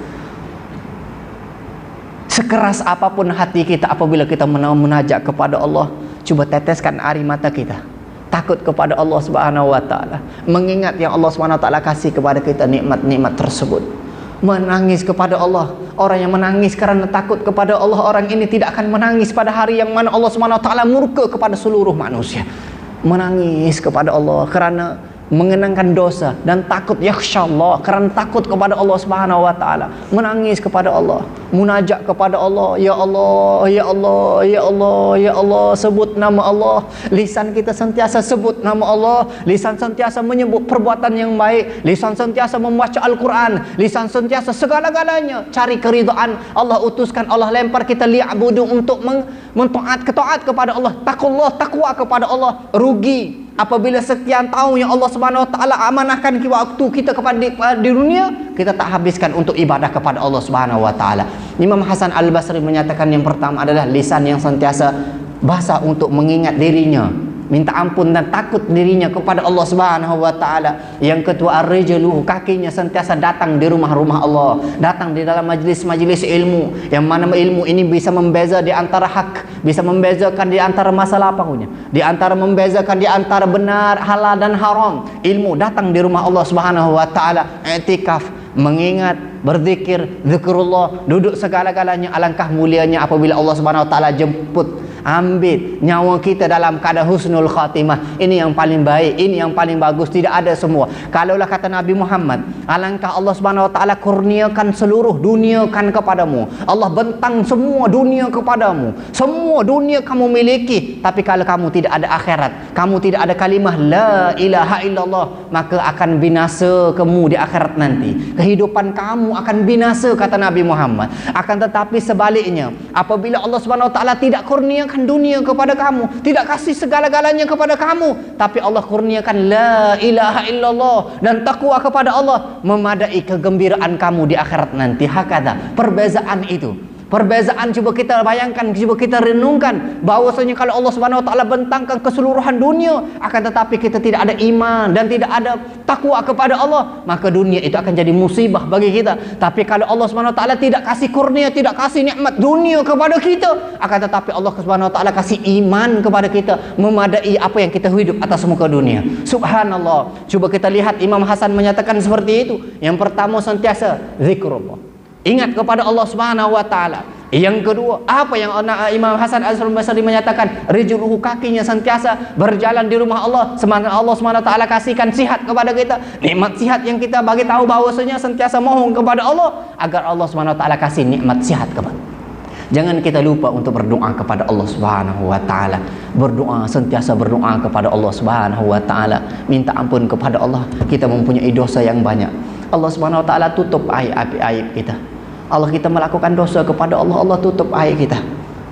Sekeras apapun hati kita apabila kita munajat kepada Allah, cuba teteskan air mata kita, takut kepada Allah Subhanahu wa taala, mengingat yang Allah Subhanahu wa taala kasih kepada kita nikmat-nikmat tersebut. Menangis kepada Allah. Orang yang menangis kerana takut kepada Allah, orang ini tidak akan menangis pada hari yang mana Allah SWT murka kepada seluruh manusia. Menangis kepada Allah kerana mengenangkan dosa dan takut yakhsyallah, kerana takut kepada Allah Subhanahu wa taala. Menangis kepada Allah, munajat kepada Allah, ya Allah, ya Allah, ya Allah, ya Allah, sebut nama Allah. Lisan kita sentiasa sebut nama Allah, lisan sentiasa menyebut perbuatan yang baik, lisan sentiasa membaca Al-Quran, lisan sentiasa segala-galanya cari keridhaan. Allah utuskan, Allah lempar kita li'budu untuk ketaat kepada Allah, takwa kepada Allah. Rugi apabila sekian tahun yang Allah Subhanahu wa taala amanahkan waktu kita kepada di dunia, kita tak habiskan untuk ibadah kepada Allah Subhanahu wa taala. Imam Hasan Al-Basri menyatakan yang pertama adalah lisan yang sentiasa basah untuk mengingat dirinya, minta ampun dan takut dirinya kepada Allah Subhanahu wa taala. Yang kedua, ar-rijlu, kakinya sentiasa datang di rumah-rumah Allah, datang di dalam majlis-majlis ilmu, yang mana ilmu ini bisa membeza di antara hak, bisa membezakan di antara masalah apapun, di antara membezakan di antara benar, halal dan haram. Ilmu datang di rumah Allah Subhanahu wa taala, i'tikaf, mengingat, berzikir, zikrullah, duduk segala-galanya. Alangkah mulianya apabila Allah Subhanahu wa taala jemput, ambil nyawa kita dalam keadaan husnul khatimah. Ini yang paling baik, ini yang paling bagus, tidak ada semua. Kalaulah kata Nabi Muhammad, alangkah Allah Subhanahu wa taala kurniakan seluruh dunia kan kepadamu, Allah bentang semua dunia kepadamu, semua dunia kamu miliki, tapi kalau kamu tidak ada akhirat, kamu tidak ada kalimah la ilaha illallah, maka akan binasa kamu di akhirat nanti. Kehidupan kamu akan binasa, kata Nabi Muhammad. Akan tetapi sebaliknya, apabila Allah Subhanahu wa taala tidak kurniakan dunia kepada kamu, tidak kasih segala-galanya kepada kamu, tapi Allah kurniakan la ilaha illallah dan takwa kepada Allah, memadai kegembiraan kamu di akhirat nanti. Hakada, perbezaan itu. Perbezaan cuba kita bayangkan, cuba kita renungkan bahwasanya kalau Allah Subhanahu wa taala bentangkan keseluruhan dunia, akan tetapi kita tidak ada iman dan tidak ada takwa kepada Allah, maka dunia itu akan jadi musibah bagi kita. Tapi kalau Allah Subhanahu wa taala tidak kasih kurnia, tidak kasih nikmat dunia kepada kita, akan tetapi Allah Subhanahu wa taala kasih iman kepada kita memadai apa yang kita hidup atas muka dunia. Subhanallah. Coba kita lihat Imam Hasan menyatakan seperti itu. Yang pertama sentiasa zikrullah, ingat kepada Allah Subhanahu wa taala. Yang kedua, apa yang Imam Hasan Al-Basri menyatakan, rijluhu, kakinya sentiasa berjalan di rumah Allah. Semoga Allah Subhanahu wa taala kasihkan sihat kepada kita. Nikmat sihat yang kita bagi tahu bahwasanya sentiasa mohon kepada Allah agar Allah Subhanahu wa taala kasih nikmat sihat kepada. Jangan kita lupa untuk berdoa kepada Allah Subhanahu wa taala. Berdoa, sentiasa berdoa kepada Allah Subhanahu wa taala. Minta ampun kepada Allah. Kita mempunyai dosa yang banyak. Allah Subhanahu wa taala tutup aib kita. Allah kita melakukan dosa kepada Allah, Allah tutup aib kita.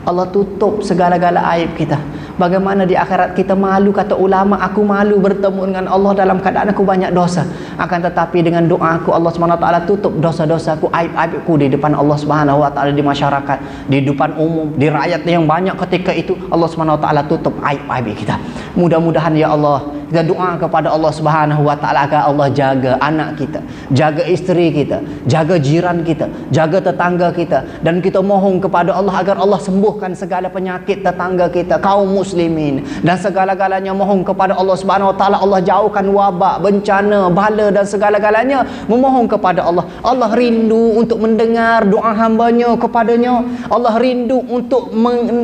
Allah tutup segala-gala aib kita. Bagaimana di akhirat kita malu, kata ulama, aku malu bertemu dengan Allah dalam keadaan aku banyak dosa. Akan tetapi dengan doa aku, Allah Subhanahu wa taala tutup dosa-dosaku, aib-aibku di depan Allah Subhanahu wa taala, di masyarakat, di depan umum, di rakyat yang banyak. Ketika itu Allah Subhanahu wa taala tutup aib-aib kita. Mudah-mudahan ya Allah, kita doa kepada Allah Subhanahu wa taala agar Allah jaga anak kita, jaga isteri kita, jaga jiran kita, jaga tetangga kita, dan kita mohon kepada Allah agar Allah sembuhkan segala penyakit tetangga kita, kaum muslimin, dan segala-galanya. Mohon kepada Allah Subhanahu wa taala Allah jauhkan wabak, bencana, bala dan segala-galanya. Memohon kepada Allah. Allah rindu untuk mendengar doa hambanya kepadanya. Allah rindu untuk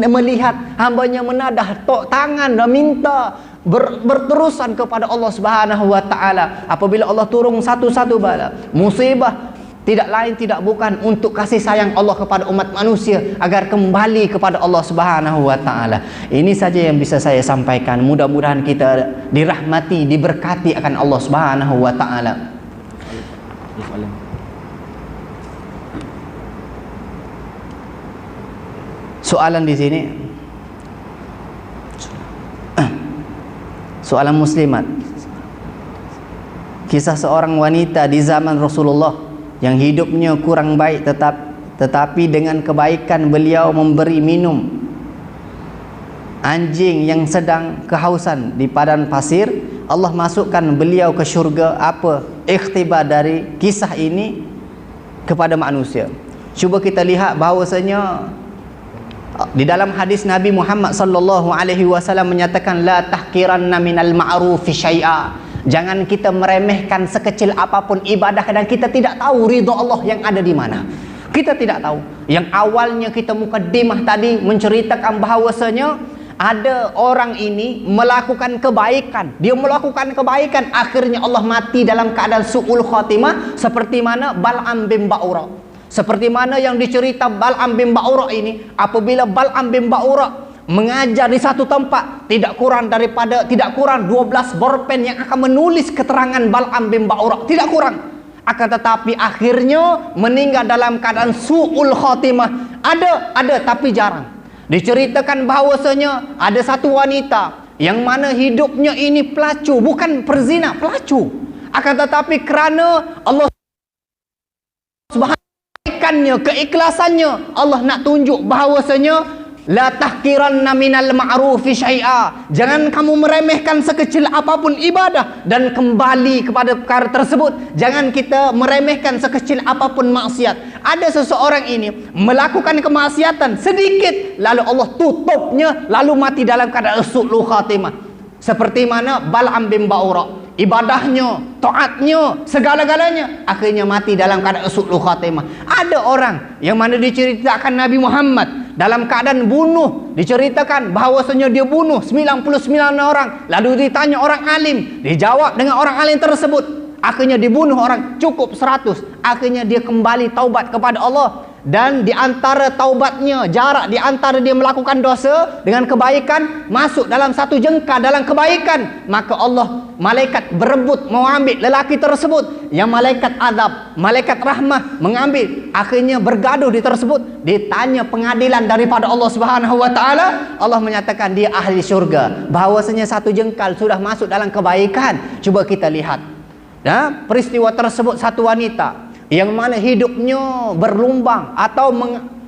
melihat hambanya menadah tangan dan minta berterusan kepada Allah Subhanahu wa taala. Apabila Allah turun satu-satu bala, musibah, tidak lain tidak bukan untuk kasih sayang Allah kepada umat manusia agar kembali kepada Allah Subhanahu wa taala. Ini saja yang bisa saya sampaikan. Mudah-mudahan kita dirahmati, diberkati akan Allah Subhanahu wa taala. Soalan di sini, soalan muslimat, kisah seorang wanita di zaman Rasulullah yang hidupnya kurang baik, tetapi dengan kebaikan beliau memberi minum anjing yang sedang kehausan di padang pasir. Allah masukkan beliau ke syurga. Apa ikhtibar dari kisah ini kepada manusia? Cuba kita lihat bahawasanya di dalam hadis Nabi Muhammad sallallahu alaihi wasallam menyatakan, la tahqiranna minal ma'rufi syai'a. Jangan kita meremehkan sekecil apapun ibadah dan kita tidak tahu ridha Allah yang ada di mana. Kita tidak tahu. Yang awalnya kita mukaddimah tadi menceritakan bahawasanya ada orang ini melakukan kebaikan. Dia melakukan kebaikan, akhirnya Allah mati dalam keadaan su'ul khatimah, seperti mana Bal'am bin Ba'ura. Seperti mana yang dicerita Bal'am bin Ba'ura ini, apabila Bal'am bin Ba'ura mengajar di satu tempat, tidak kurang 12 bolpen yang akan menulis keterangan Bal'am bin Ba'ura, tidak kurang. Akan tetapi akhirnya meninggal dalam keadaan su'ul khatimah. Ada tapi jarang. Diceritakan bahawasanya ada satu wanita yang mana hidupnya ini pelacu, bukan perzina, pelacu. Akan tetapi kerana Allah Subhanahu keikhlasannya, Allah nak tunjuk bahawasanya la tahqiranna minal ma'rufi syai'a. Jangan kamu meremehkan sekecil apapun ibadah dan kembali kepada perkara tersebut. Jangan kita meremehkan sekecil apapun maksiat. Ada seseorang ini melakukan kemaksiatan sedikit, lalu Allah tutupnya, lalu mati dalam keadaan su'ul khatimah. Seperti mana Bal'am bin Ba'ura, ibadahnya, taatnya, segala-galanya, akhirnya mati dalam keadaan su'ul khatimah. Ada orang yang mana diceritakan Nabi Muhammad dalam keadaan bunuh, diceritakan bahawasanya dia bunuh 99 orang, lalu ditanya orang alim, dijawab dengan orang alim tersebut, akhirnya dibunuh orang cukup 100, akhirnya dia kembali taubat kepada Allah. Dan di antara taubatnya, jarak di antara dia melakukan dosa dengan kebaikan, masuk dalam satu jengkal dalam kebaikan, maka Allah, malaikat berebut mau ambil lelaki tersebut. Yang malaikat azab, malaikat rahmah mengambil, akhirnya bergaduh di tersebut. Ditanya pengadilan daripada Allah Subhanahu wa taala, Allah menyatakan dia ahli syurga, bahawasanya satu jengkal sudah masuk dalam kebaikan. Cuba kita lihat peristiwa tersebut, satu wanita yang mana hidupnya berlumbang atau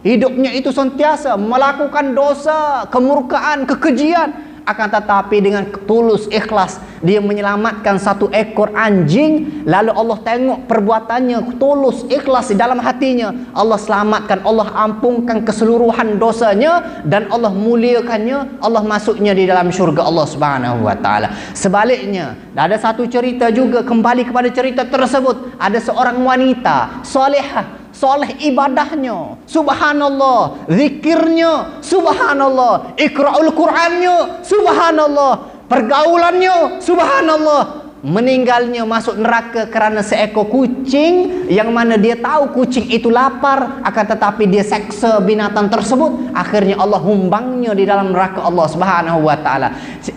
hidupnya itu sentiasa melakukan dosa, kemurkaan, kekejian. Akan tetapi dengan tulus ikhlas dia menyelamatkan satu ekor anjing, lalu Allah tengok perbuatannya tulus ikhlas di dalam hatinya, Allah selamatkan, Allah ampunkan keseluruhan dosanya, dan Allah muliakannya, Allah masuknya di dalam syurga Allah Subhanahu wa taala. Sebaliknya, ada satu cerita juga, kembali kepada cerita tersebut, ada seorang wanita solehah, soleh ibadahnya, subhanallah, zikirnya, subhanallah, ikra'ul Qur'annya, subhanallah, pergaulannya, subhanallah. Meninggalnya masuk neraka kerana seekor kucing, yang mana dia tahu kucing itu lapar, akan tetapi dia seksa binatang tersebut. Akhirnya Allah humbangnya di dalam neraka Allah Subhanahu wa taala.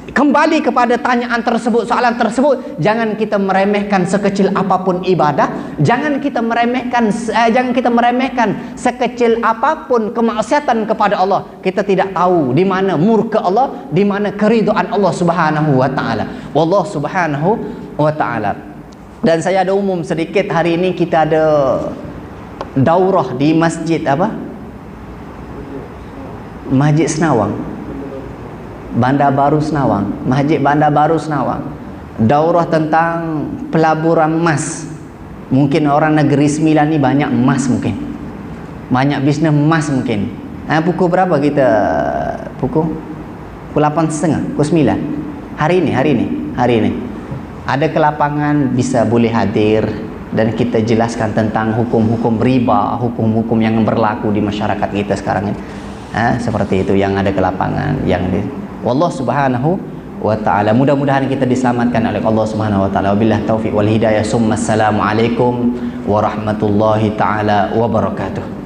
Kembali kepada tanyaan tersebut, soalan tersebut, jangan kita meremehkan sekecil apapun ibadah, jangan kita meremehkan sekecil apapun kemaksiatan kepada Allah. Kita tidak tahu di mana murka Allah, di mana keridhaan Allah Subhanahu wa taala. Wallahu subhanahu wa ta'ala. Dan saya ada umum sedikit, hari ini kita ada daurah di masjid apa? Masjid Senawang, Bandar Baru Senawang, Masjid Bandar Baru Senawang. Daurah tentang pelaburan emas. Mungkin orang negeri Sembilan ni banyak emas, mungkin banyak bisnes emas mungkin. Pukul berapa kita? Pukul 8.30, pukul 9. Hari ini ada ke lapangan, bisa boleh hadir dan kita jelaskan tentang hukum-hukum riba, hukum-hukum yang berlaku di masyarakat kita sekarang ini. Seperti itu yang ada ke lapangan, yang di Wallah Subhanahu wa ta'ala. Mudah-mudahan kita diselamatkan oleh Allah Subhanahu wa ta'ala. Wabillahi taufiq wal hidayah. Assalamualaikum warahmatullahi ta'ala wabarakatuh.